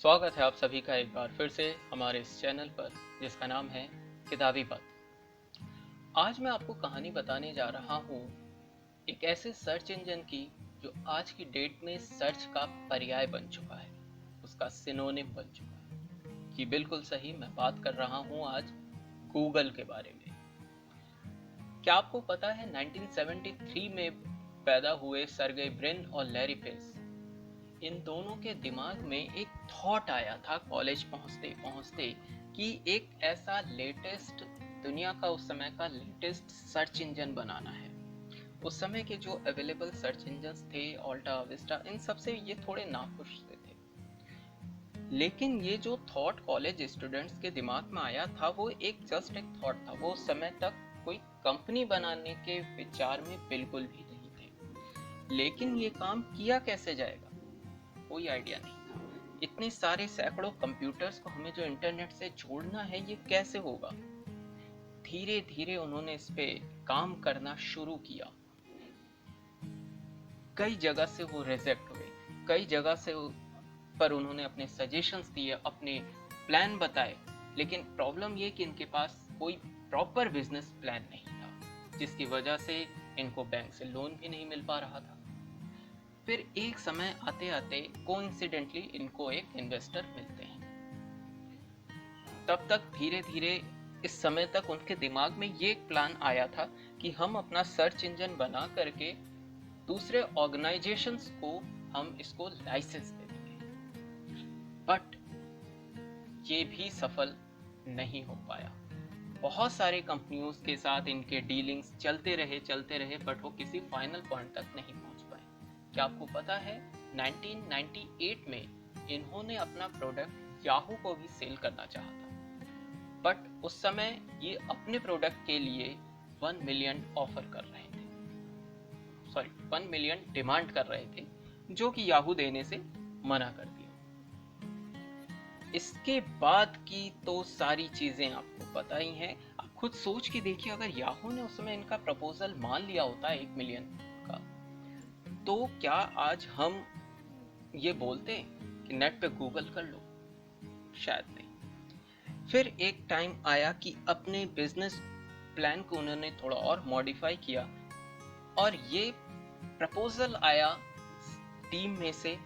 स्वागत है आप सभी का एक बार फिर से हमारे इस चैनल पर जिसका नाम है किताबी पथ। आज मैं आपको कहानी बताने जा रहा हूँ एक ऐसे सर्च इंजन की जो आज की डेट में सर्च का पर्याय बन चुका है, उसका सिनोनिम बन चुका है। कि बिल्कुल सही, मैं बात कर रहा हूँ आज गूगल के बारे में। क्या आपको पता है 1973 में पैदा हुए सर्गेई ब्रिन और लैरी पेज, इन दोनों के दिमाग में एक थॉट आया था कॉलेज पहुंचते पहुंचते कि एक ऐसा लेटेस्ट, दुनिया का उस समय का लेटेस्ट सर्च इंजन बनाना है। उस समय के जो अवेलेबल सर्च इंजन थे, ऑल्टा विस्टा, इन सब से ये थोड़े नाखुश थे। लेकिन ये जो थॉट कॉलेज स्टूडेंट्स के दिमाग में आया था वो एक जस्ट एक थॉट था। वो उस समय तक कोई कंपनी बनाने के विचार में बिल्कुल भी नहीं थे। लेकिन ये काम किया कैसे जाएगा, कोई आइडिया नहीं था। इतने सारे सैकड़ों कंप्यूटर्स को हमें जो इंटरनेट से जोड़ना है, ये कैसे होगा। धीरे धीरे उन्होंने इस पे काम करना शुरू किया। कई जगह से वो रिजेक्ट हुए, कई जगह से पर उन्होंने अपने सजेशंस दिए, अपने प्लान बताए। लेकिन प्रॉब्लम ये कि इनके पास कोई प्रॉपर बिजनेस प्लान नहीं था, जिसकी वजह से इनको बैंक से लोन भी नहीं मिल पा रहा था। फिर एक समय आते आते कोइंसिडेंटली इनको एक इन्वेस्टर मिलते हैं। तब तक धीरे धीरे इस समय तक उनके दिमाग में ये एक प्लान आया था कि हम अपना सर्च इंजन बना करके दूसरे ऑर्गेनाइजेशंस को हम इसको लाइसेंस दे देंगे। बट ये भी सफल नहीं हो पाया। बहुत सारे कंपनियों के साथ इनके डीलिंग्स चलते रहे, बट वो किसी फाइनल पॉइंट तक नहीं पहुंच पाए। क्या आपको पता है 1998 में इन्होंने अपना प्रोडक्ट याहू को भी सेल करना चाहा था, बट उस समय ये अपने प्रोडक्ट के लिए 1 मिलियन ऑफर कर रहे थे, 1 मिलियन डिमांड कर रहे थे, जो कि याहू देने से मना कर दिया। इसके बाद की तो सारी चीजें आपको पता ही हैं। आप खुद सोच के देखिए, अगर याहू ने उस समय इनका प्रपोजल मान लिया होता 1 मिलियन का, तो क्या आज हम ये बोलते कि नेट पे गूगल कर लो? शायद नहीं। फिर एक टाइम आया कि अपने बिजनेस प्लान को उन्होंने थोड़ा और मॉडिफाई किया, और ये प्रपोजल आया टीम में से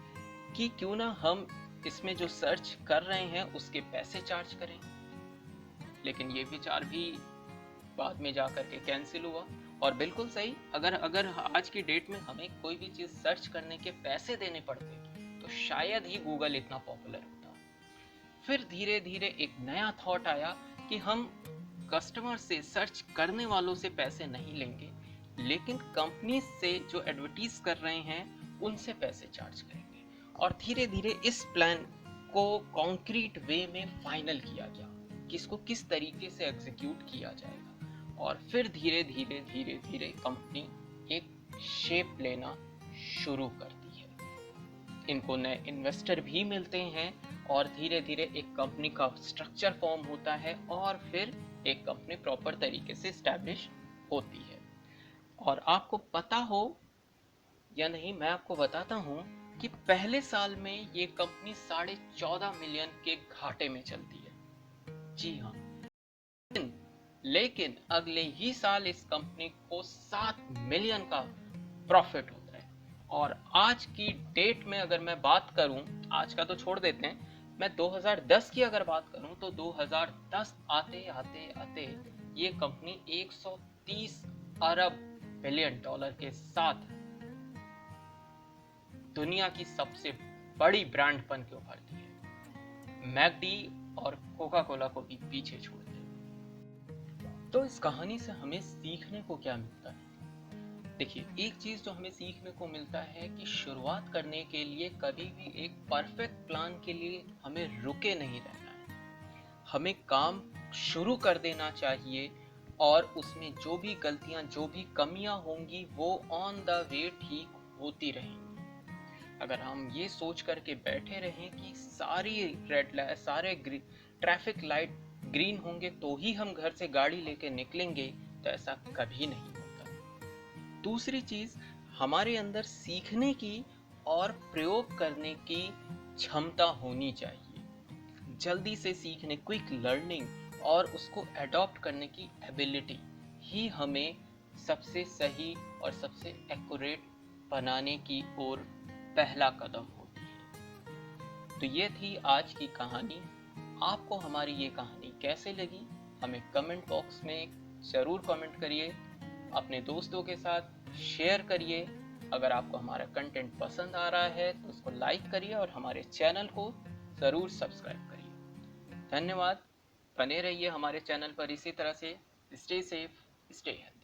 कि क्यों ना हम इसमें जो सर्च कर रहे हैं उसके पैसे चार्ज करें। लेकिन ये विचार भी बाद में जाकर के कैंसिल हुआ। और बिल्कुल सही, अगर आज की डेट में हमें कोई भी चीज सर्च करने के पैसे देने पड़ते तो शायद ही गूगल इतना पॉपुलर होता। फिर धीरे धीरे एक नया थॉट आया कि हम कस्टमर से, सर्च करने वालों से पैसे नहीं लेंगे, लेकिन कंपनी से जो एडवर्टीज कर रहे हैं उनसे पैसे चार्ज करेंगे। और धीरे धीरे इस प्लान को कॉन्क्रीट वे में फाइनल किया गया कि इसको किस तरीके से एग्जीक्यूट किया जाएगा। और फिर धीरे धीरे धीरे धीरे कंपनी एक शेप लेना शुरू करती है। इनको नए इन्वेस्टर भी मिलते हैं और धीरे धीरे एक कंपनी का स्ट्रक्चर फॉर्म होता है, और फिर एक कंपनी प्रॉपर तरीके से स्टैब्लिश होती है। और आपको पता हो या नहीं, मैं आपको बताता हूँ कि पहले साल में ये कंपनी 14.5 मिलियन के घाटे में चलती है। जी हाँ, लेकिन अगले ही साल इस कंपनी को 7 मिलियन का प्रॉफिट होता है। और आज की डेट में अगर मैं बात करूं, आज का तो छोड़ देते हैं, मैं 2010 की अगर बात करूं तो 2010 आते आते आते ये कंपनी 130 अरब बिलियन डॉलर के साथ दुनिया की सबसे बड़ी ब्रांड बन के उभरती है। मैकडी और कोका कोला को भी पीछे छोड़ दे। तो इस कहानी से हमें सीखने को क्या मिलता है? देखिए, एक चीज जो हमें सीखने को मिलता है कि शुरुआत करने के लिए कभी भी एक परफेक्ट प्लान के लिए हमें रुके नहीं रहना है। हमें काम शुरू कर देना चाहिए, और उसमें जो भी गलतियां, जो भी कमियां होंगी, वो ऑन द वे ठीक होती रहेंगी। अगर हम ये सोच करके बैठे रहें कि सारी रेड लाइट, सारे ट्रैफिक लाइट ग्रीन होंगे तो ही हम घर से गाड़ी लेके निकलेंगे, तो ऐसा कभी नहीं होता। दूसरी चीज, हमारे अंदर सीखने की और प्रयोग करने की क्षमता होनी चाहिए। जल्दी से सीखने, क्विक लर्निंग और उसको अडॉप्ट करने की एबिलिटी ही हमें सबसे सही और सबसे एक्यूरेट बनाने की ओर पहला कदम होती है। तो ये थी आज की कहानी। आपको हमारी ये कहानी कैसे लगी हमें कमेंट बॉक्स में ज़रूर कमेंट करिए, अपने दोस्तों के साथ शेयर करिए। अगर आपको हमारा कंटेंट पसंद आ रहा है तो उसको लाइक करिए और हमारे चैनल को ज़रूर सब्सक्राइब करिए। धन्यवाद। बने रहिए हमारे चैनल पर इसी तरह से। Stay safe, stay healthy.